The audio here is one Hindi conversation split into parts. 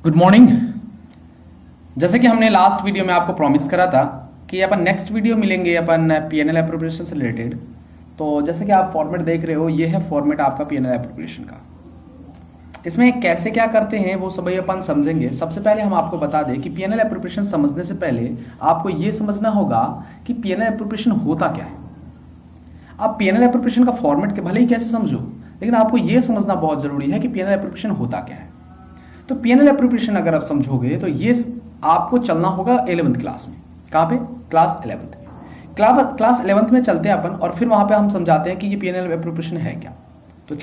Good morning. जैसे कि हमने लास्ट वीडियो में आपको प्रॉमिस करा था कि अपन नेक्स्ट वीडियो मिलेंगे अपन पीएनएल एप्रोप्रिएशन से रिलेटेड। तो जैसे कि आप फॉर्मेट देख रहे हो, ये है फॉर्मेट आपका पीएनएल एप्रोप्रिएशन का। इसमें कैसे क्या करते हैं वो सभी अपन समझेंगे। सबसे पहले हम आपको बता दें कि पीएनएल एप्रोप्रिएशन समझने से पहले आपको ये समझना होगा कि पीएनएल एप्रोप्रिएशन होता क्या है। आप पीएनएल एप्रोप्रिएशन का फॉर्मेट के भले ही कैसे समझो, लेकिन आपको ये समझना बहुत जरूरी है कि पीएनएल एप्रोप्रिएशन होता क्या है। तो पीएनएल एप्रोप्रिएशन अगर आप समझोगे तो ये आपको चलना होगा 11th क्लास में। कहां पे? क्लास 11th में। क्लास 11th में चलते हैं अपन और फिर वहां पे हम समझाते हैं कि ये पीएनएल एप्रोप्रिएशन है क्या। तो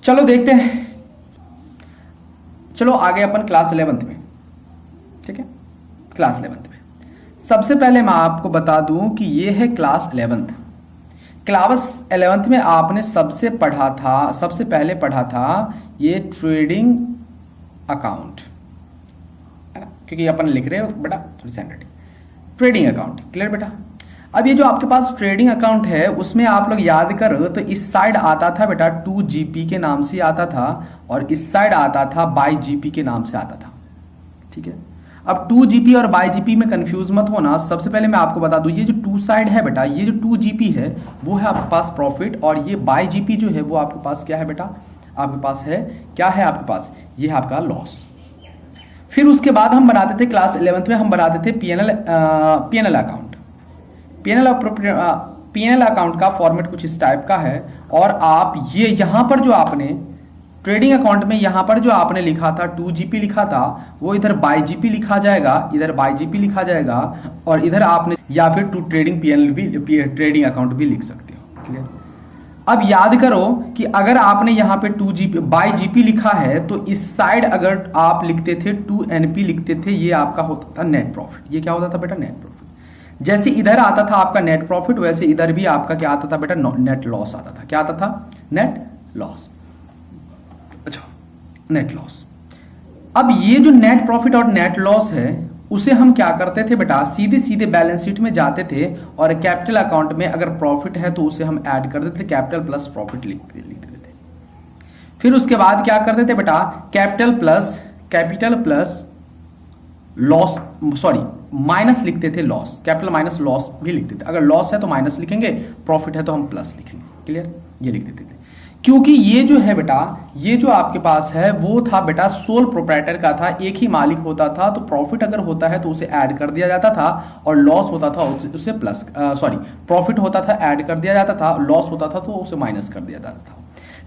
चलो देखते हैं। चलो आगे अपन क्लास 11th में, ठीक है। क्लास 11th में सबसे पहले मैं आपको बता दूं कि ये है क्लास 11th। क्लास 11th में आपने सबसे पहले पढ़ा था ये ट्रेडिंग अकाउंट, है ना, क्योंकि अपन लिख रहे हो बेटा ट्रेडिंग अकाउंट। क्लियर बेटा? अब ये जो आपके पास ट्रेडिंग अकाउंट है उसमें आप लोग याद करो तो इस साइड आता था बेटा 2GP के नाम से आता था और इस साइड आता था बाय GP के नाम से आता था, ठीक है। अब 2GP और बाय GP में कंफ्यूज मत होना। सबसे पहले मैं आपको बता दूं ये जो 2 साइड है बेटा, ये जो 2GP है वो है आपके पास प्रॉफिट और ये बाय GP जो है वो आपके पास क्या है बेटा? आपके पास है क्या है? आपके पास ये है आपका लॉस। फिर उसके बाद हम बनाते थे क्लास 11th में हम बनाते थे पीएनएल अकाउंट। पीएनएल अकाउंट का फॉर्मेट कुछ इस टाइप का है और आप ये यहां पर जो आपने ट्रेडिंग अकाउंट में यहां पर जो आपने लिखा था 2GP लिखा था वो इधर बाय GP लिखा जाएगा, इधर बाय GP लिखा जाएगा और इधर आपने या फिर टू ट्रेडिंग पीएनएल भी ट्रेडिंग अकाउंट भी लिख सकते हो। क्लियर? अब याद करो कि अगर आपने यहां पे 2GP बाय GP लिखा है तो इस साइड अगर आप लिखते थे 2NP लिखते थे, ये आपका होता था नेट प्रॉफिट। ये क्या होता था बेटा? Net profit. जैसे इधर आता था आपका नेट प्रॉफिट वैसे इधर भी आपका क्या आता था बेटा? नेट लॉस आता था। क्या आता था? Net loss. अच्छा, नेट लॉस। अब ये जो नेट प्रॉफिट और नेट लॉस है उसे हम क्या करते थे बेटा? सीधे सीधे बैलेंस शीट में जाते थे और कैपिटल अकाउंट में अगर प्रॉफिट है तो उसे हम ऐड कर देते थे, कैपिटल प्लस प्रॉफिट लिख देते थे। फिर उसके बाद क्या करते थे बेटा? Capital plus loss, sorry minus लिखते थे लॉस, कैपिटल माइनस लॉस भी लिखते थे। अगर लॉस है तो माइनस लिखेंगे, प्रॉफिट है तो हम प्लस लिखेंगे। क्लियर? ये लिख देते थे क्योंकि ये जो है बेटा, ये जो आपके पास है वो था बेटा सोल प्रोप्राइटर का था, एक ही मालिक होता था। तो प्रॉफिट अगर होता है तो उसे ऐड कर दिया जाता था और लॉस होता था उसे प्लस, सॉरी प्रॉफिट होता था ऐड कर दिया जाता था, लॉस होता था तो उसे माइनस कर दिया जाता था।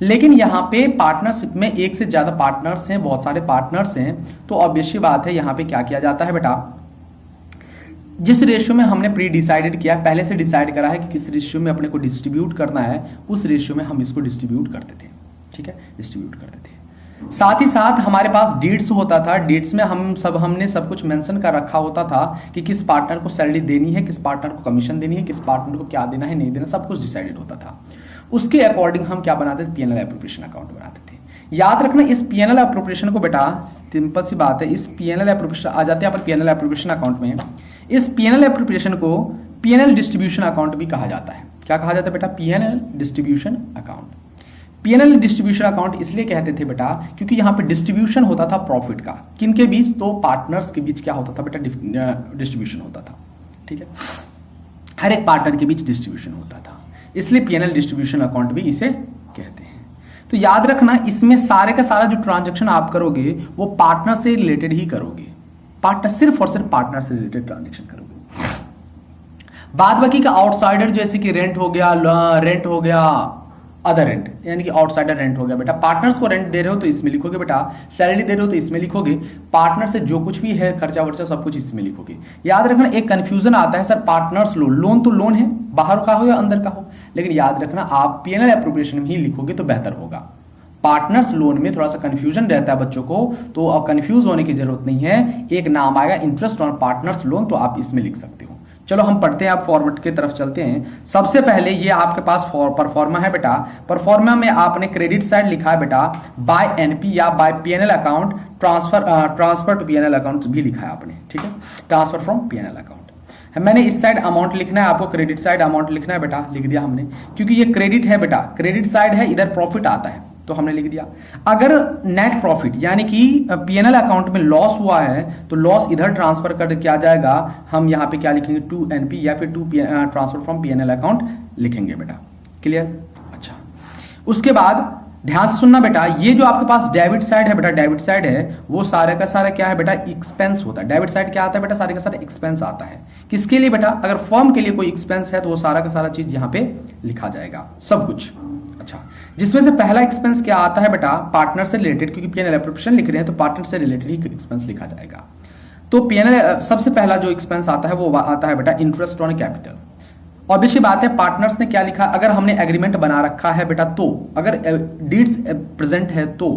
लेकिन यहाँ पे पार्टनरशिप में एक से ज्यादा पार्टनर्स हैं, बहुत सारे पार्टनर्स हैं, तो ऑब्वियसली बात है यहाँ पे क्या किया जाता है बेटा? जिस रेशियो में हमने प्री डिसाइडेड किया, पहले से डिसाइड करा है कि किस रेशियो में अपने को डिस्ट्रीब्यूट करना है, उस रेशियो में हम इसको डिस्ट्रीब्यूट करते थे। ठीक है, डिस्ट्रीब्यूट करते थे। साथ ही साथ हमारे पास डीड्स होता था। डीड्स में हमने सब कुछ मेंशन कर रखा होता था कि किस पार्टनर को सैलरी देनी है, किस पार्टनर को कमीशन देनी है, किस पार्टनर को क्या देना है नहीं देना, सब कुछ डिसाइडेड होता था। उसके अकॉर्डिंग हम क्या बनाते थे? पीएनएल एप्रोप्रिएशन अकाउंट बनाते थे। याद रखना इस पीएनएल एप्रोप्रिएशन को बेटा, सिंपल सी बात है, इस पीएनएल एप्रोप्रिएशन आ जाते हैं अपन पीएनएल एप्रोप्रिएशन अकाउंट में। इस पीएनएल एप्रोप्रिएशन को पीएनएल डिस्ट्रीब्यूशन अकाउंट भी कहा जाता है। क्या कहा जाता है बेटा? PNL distribution account. PNL distribution account इसलिए कहते थे बेटा क्योंकि यहां पे डिस्ट्रीब्यूशन होता था प्रॉफिट का। किनके बीच? तो पार्टनर्स के बीच क्या होता था बेटा? डिस्ट्रीब्यूशन होता था। ठीक है, हर एक पार्टनर के बीच डिस्ट्रीब्यूशन होता था, इसलिए पीएनएल डिस्ट्रीब्यूशन अकाउंट भी इसे कहते हैं। तो याद रखना इसमें सारे का सारा जो ट्रांजैक्शन आप करोगे वो पार्टनर से रिलेटेड ही करोगे। पार्टनर, सिर्फ और सिर्फ पार्टनर से रिलेटेड ट्रांजैक्शन करोगे। बाद बाकी का आउटसाइडर जैसे कि रेंट हो गया, अदर रेंट, यानी कि आउटसाइडर रेंट हो गया बेटा। पार्टनर्स को रेंट दे रहे हो तो इसमें लिखोगे बेटा, सैलरी दे रहे हो तो इसमें लिखोगे, पार्टनर से जो कुछ भी है खर्चा वर्चा सब कुछ इसमें लिखोगे। याद रखना एक कंफ्यूजन आता है, सर पार्टनर्स लोन तो लोन है, बाहर का हो या अंदर का हो, लेकिन याद रखना आप पीएनएल एप्रोप्रिएशन में ही लिखोगे तो बेहतर होगा। पार्टनर्स लोन में थोड़ा सा कंफ्यूजन रहता है बच्चों को, तो अब कंफ्यूज होने की जरूरत नहीं है। एक नाम आएगा इंटरेस्ट ऑन पार्टनर्स लोन, तो आप इसमें लिख सकते हो। चलो हम पढ़ते हैं, आप फॉर्मेट की तरफ चलते हैं। सबसे पहले ये आपके पास परफॉर्मा है बेटा। परफॉर्मा में आपने क्रेडिट साइड लिखा है बेटा बाय एनपी या by PNL account, transfer to PNL account भी लिखा है आपने। ठीक है, ट्रांसफर फ्रॉम पीएनएल अकाउंट। मैंने इस साइड अमाउंट लिखना है, आपको क्रेडिट साइड अमाउंट लिखना है बेटा, लिख दिया हमने, क्योंकि ये क्रेडिट है बेटा, क्रेडिट साइड है, इधर प्रॉफिट आता है तो हमने लिख दिया। अगर नेट प्रॉफिट यानी कि पीएनएल अकाउंट में लॉस हुआ है तो लॉस इधर ट्रांसफर कर किया जाएगा, हम यहाँ पे क्या लिखेंगे, टू एनपी या फिर to transfer from PNL account लिखेंगे बेटा। क्लियर? अच्छा, उसके बाद ध्यान से सुनना बेटा, ये जो आपके पास डेबिट साइड है बेटा, डेबिट साइड है वो सारे का सारा क्या है बेटा, एक्सपेंस होता है। डेबिट साइड क्या आता है बेटा, सारे का सारा एक्सपेंस आता है। किसके लिए बेटा, अगर फर्म के लिए कोई एक्सपेंस है तो वो सारा का सारा चीज यहाँ पे लिखा जाएगा, सब कुछ। अच्छा, जिसमें से पहला एक्सपेंस क्या आता है बेटा, पार्टनर से रिलेटेड, क्योंकि पीएनएल एप्रोप्रिएशन लिख रहे हैं तो पार्टनर से रिलेटेड ही एक्सपेंस लिखा जाएगा। तो पीएनएल सबसे पहला जो एक्सपेंस आता है वो आता है बेटा इंटरेस्ट ऑन कैपिटल। ऑब्वियसली बात है, पार्टनर्स ने क्या लिखा, अगर हमने एग्रीमेंट बना रखा है बेटा, तो अगर डीड्स प्रेजेंट है तो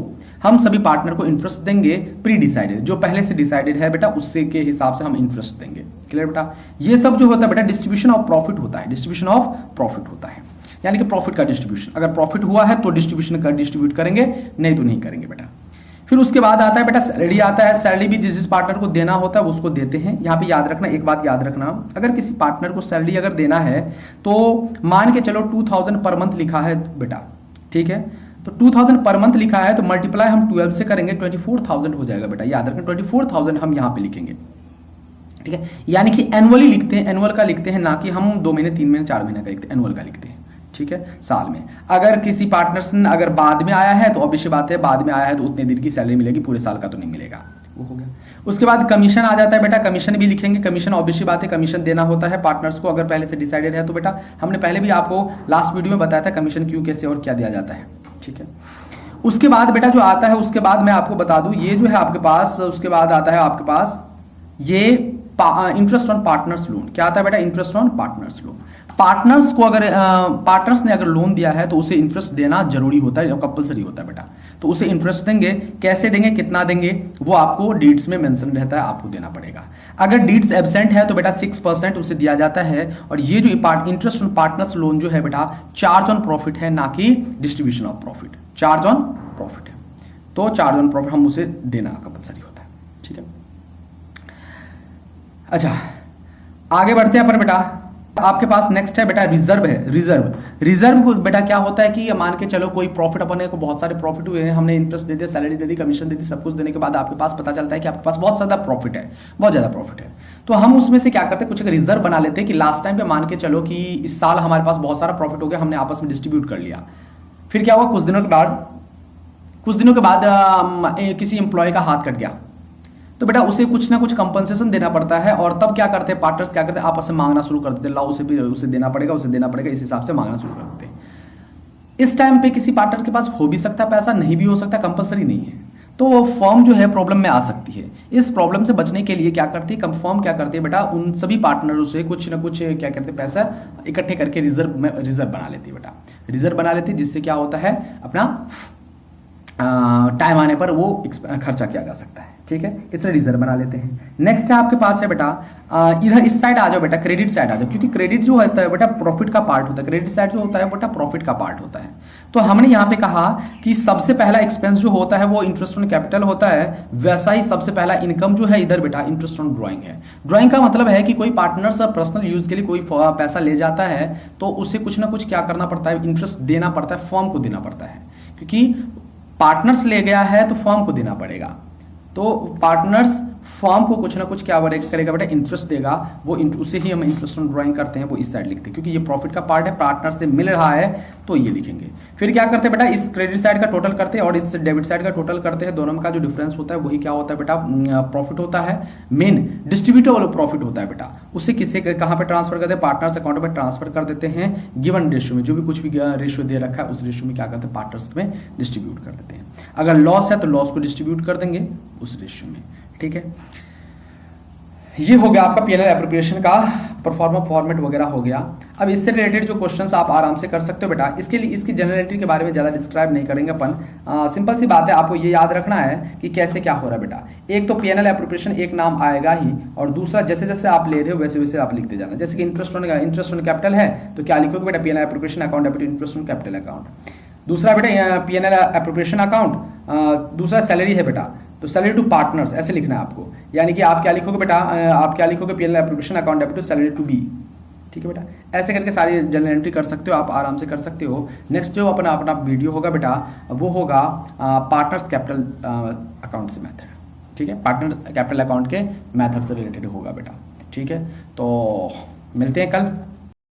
हम सभी पार्टनर को इंटरेस्ट देंगे प्री डिसाइडेड, जो पहले से डिसाइडेड है बेटा उससे के हिसाब से हम इंटरेस्ट देंगे। क्लियर बेटा? ये सब जो होता है बेटा डिस्ट्रीब्यूशन ऑफ प्रॉफिट होता है, डिस्ट्रीब्यूशन ऑफ प्रॉफिट होता है, यानी कि प्रॉफिट का डिस्ट्रीब्यूशन। अगर प्रॉफिट हुआ है तो डिस्ट्रीब्यूशन का डिस्ट्रीब्यूट करेंगे, नहीं तो नहीं करेंगे बेटा। फिर उसके बाद आता है बेटा सैलरी आता है। सैलरी भी जिस पार्टनर को देना होता है उसको देते हैं। यहाँ पे याद रखना, एक बात याद रखना, अगर किसी पार्टनर को सैलरी अगर देना है तो मान के चलो 2000 पर मंथ लिखा है बेटा, ठीक है, तो 2000 पर मंथ लिखा है तो मल्टीप्लाई हम 12 से करेंगे 24,000 हो जाएगा बेटा। याद रखना 24,000 हम यहाँ पे लिखेंगे, ठीक है, यानी कि एनुअली लिखते हैं, एनुअल का लिखते हैं, ना कि हम 2 महीने 3 महीने 4 महीने का लिखते हैं, एनुअल का लिखते हैं, ठीक है, साल में। अगर किसी पार्टनर से अगर बाद में आया है तो ऑब्वियस बात है, बाद में आया है तो उतने दिन की सैलरी मिलेगी, पूरे साल का तो नहीं मिलेगा, वो हो गया। उसके बाद कमीशन आ जाता है बेटा, कमीशन भी लिखेंगे। कमीशन ऑब्वियस बात है, कमीशन देना होता है पार्टनर्स को अगर पहले से डिसाइडेड है तो बेटा। हमने पहले भी आपको लास्ट वीडियो में बताया था कमीशन क्यों, कैसे और क्या दिया जाता है, ठीक है। उसके बाद बेटा जो आता है, उसके बाद मैं आपको बता दूं, ये जो है आपके पास, उसके बाद आता है आपके पास ये इंटरेस्ट ऑन पार्टनर्स लोन। क्या आता है बेटा? Interest on partners loan. Partners को अगर पार्टनर्स ने अगर लोन दिया है तो उसे इंटरेस्ट देना जरूरी होता है, कंपलसरी होता है बेटा। तो उसे इंटरेस्ट देंगे, कैसे देंगे, कितना देंगे, वो आपको डीड्स में मेंशन रहता है, आपको देना पड़ेगा। अगर डीड्स एब्सेंट है तो बेटा 6% उसे दिया जाता है। और ये जो इंटरेस्ट ऑन पार्टनर्स लोन जो है बेटा चार्ज ऑन प्रॉफिट है, ना कि distribution of profit. Charge on profit है तो चार्ज ऑन प्रॉफिट हम उसे देना कंपलसरी होता है, ठीक है। अच्छा, आगे बढ़ते हैं पर बेटा, आपके पास नेक्स्ट है बेटा रिजर्व है। रिजर्व बेटा क्या होता है कि मान के चलो कोई प्रॉफिट, अपने को बहुत सारे प्रॉफिट हुए हैं, हमने इंटरेस्ट दे दिया, सैलरी दे दी, कमीशन दे दी, सब कुछ देने के बाद आपके पास पता चलता है कि आपके पास बहुत ज्यादा प्रॉफिट है, बहुत ज्यादा प्रॉफिट है। तो हम उसमें से क्या करते हैं, कुछ एक रिजर्व बना लेते हैं कि लास्ट टाइम पे मान के चलो कि इस साल हमारे पास बहुत सारा प्रॉफिट हो गया, हमने आपस में डिस्ट्रीब्यूट कर लिया। फिर क्या हुआ, कुछ दिनों के बाद किसी एम्प्लॉय का हाथ कट गया तो बेटा उसे कुछ ना कुछ कंपनसेशन देना पड़ता है। और तब क्या करते हैं पार्टनर्स, क्या करते हैं, आपस में मांगना शुरू कर देते हैं, लाओ उसे भी, उसे देना पड़ेगा, उसे देना पड़ेगा, इस हिसाब से मांगना शुरू कर देते हैं। इस टाइम पे किसी पार्टनर के पास हो भी सकता है पैसा, नहीं भी हो सकता, कंपलसरी नहीं है। तो वो फर्म जो है प्रॉब्लम में आ सकती है। इस प्रॉब्लम से बचने के लिए क्या करती है फर्म, क्या करती है बेटा, उन सभी पार्टनरों से कुछ ना कुछ क्या करते हैं, पैसा इकट्ठे करके रिजर्व बना लेती है बेटा, रिजर्व बना लेती है, जिससे क्या होता है अपना टाइम आने पर वो खर्चा किया जा सकता है, ठीक है, इसलिए रिजर्व बना लेते हैं। नेक्स्ट है आपके पास है बेटा, इधर इस साइड आ जाओ बेटा, क्रेडिट साइड आ जाओ, क्योंकि क्रेडिट जो होता है बेटा प्रॉफिट का पार्ट होता है, क्रेडिट साइड जो होता है बेटा प्रॉफिट का पार्ट होता है। तो हमने यहाँ पे कहा कि सबसे पहला एक्सपेंस जो होता है वो इंटरेस्ट ऑन कैपिटल होता है, वैसा ही सबसे पहला इनकम जो है इधर बेटा इंटरेस्ट ऑन ड्रॉइंग है। ड्रॉइंग का मतलब है कि कोई पार्टनर सब पर्सनल यूज के लिए कोई पैसा ले जाता है तो उसे कुछ ना कुछ क्या करना पड़ता है, इंटरेस्ट देना पड़ता है, फर्म को देना पड़ता है, क्योंकि पार्टनर्स ले गया है तो फर्म को देना पड़ेगा। तो पार्टनर्स फर्म को कुछ ना कुछ क्या करेगा बेटा, इंटरेस्ट देगा, वो उसे ही हम इंटरेस्ट ऑन ड्राइंग करते हैं, वो इस साइड लिखते हैं, क्योंकि ये प्रॉफिट का पार्ट है, पार्टनर से मिल रहा है तो ये लिखेंगे। फिर क्या करते हैं बेटा, इस क्रेडिट साइड का टोटल करते हैं और इस डेबिट साइड का टोटल करते हैं, दोनों का जो डिफरेंस होता है वही क्या होता है बेटा, प्रॉफिट होता है, मेन डिस्ट्रीब्यूटेबल प्रॉफिट होता है बेटा। उसे किसे कहाँ पे ट्रांसफर करते हैं, पार्टनर्स अकाउंट में ट्रांसफर कर देते हैं, गिवन रेशियो में, जो भी कुछ भी रेशियो दे रखा है उस रेशियो में क्या करते हैं, पार्टनर्स में डिस्ट्रीब्यूट कर देते हैं। अगर लॉस है तो लॉस को डिस्ट्रीब्यूट कर देंगे उस रेशियो में, ठीक है। ये हो गया आपका पीएनएल एप्रोप्रिएशन का परफॉर्मा फॉर्मेट वगैरह हो गया। अब इससे रिलेटेड जो क्वेश्चंस आप आराम से कर सकते हो बेटा, इसके लिए इसकी जनरलिटी के बारे में ज़्यादा डिस्क्राइब नहीं करेंगे अपन, सिंपल सी बात है, आपको ये याद रखना है कि कैसे क्या हो रहा है बेटा। एक तो पीएनएल एप्रोप्रिएशन एक नाम आएगा ही, और दूसरा जैसे जैसे आप ले रहे हो वैसे वैसे आप लिखते जाना। जैसे कि इंटरेस्ट ऑन कैपिटल है तो क्या लिखोगे बेटा, PNL appropriation account debit interest on capital account. दूसरा बेटा पीएनएल एप्रोप्रिएशन अकाउंट, दूसरा सैलरी है बेटा, तो सैलरी टू पार्टनर्स ऐसे लिखना है आपको, यानी कि आप क्या लिखोगे बेटा, आप क्या लिखोगे, PL appropriation account debit to salary to B. ठीक है बेटा, ऐसे करके सारी जनरल एंट्री कर सकते हो, आप आराम से कर सकते हो। नेक्स्ट जो अपना अपना वीडियो होगा बेटा वो होगा पार्टनर्स कैपिटल अकाउंट से मेथड। ठीक है, पार्टनर कैपिटल अकाउंट के मेथड से रिलेटेड होगा बेटा। ठीक है, तो मिलते हैं कल।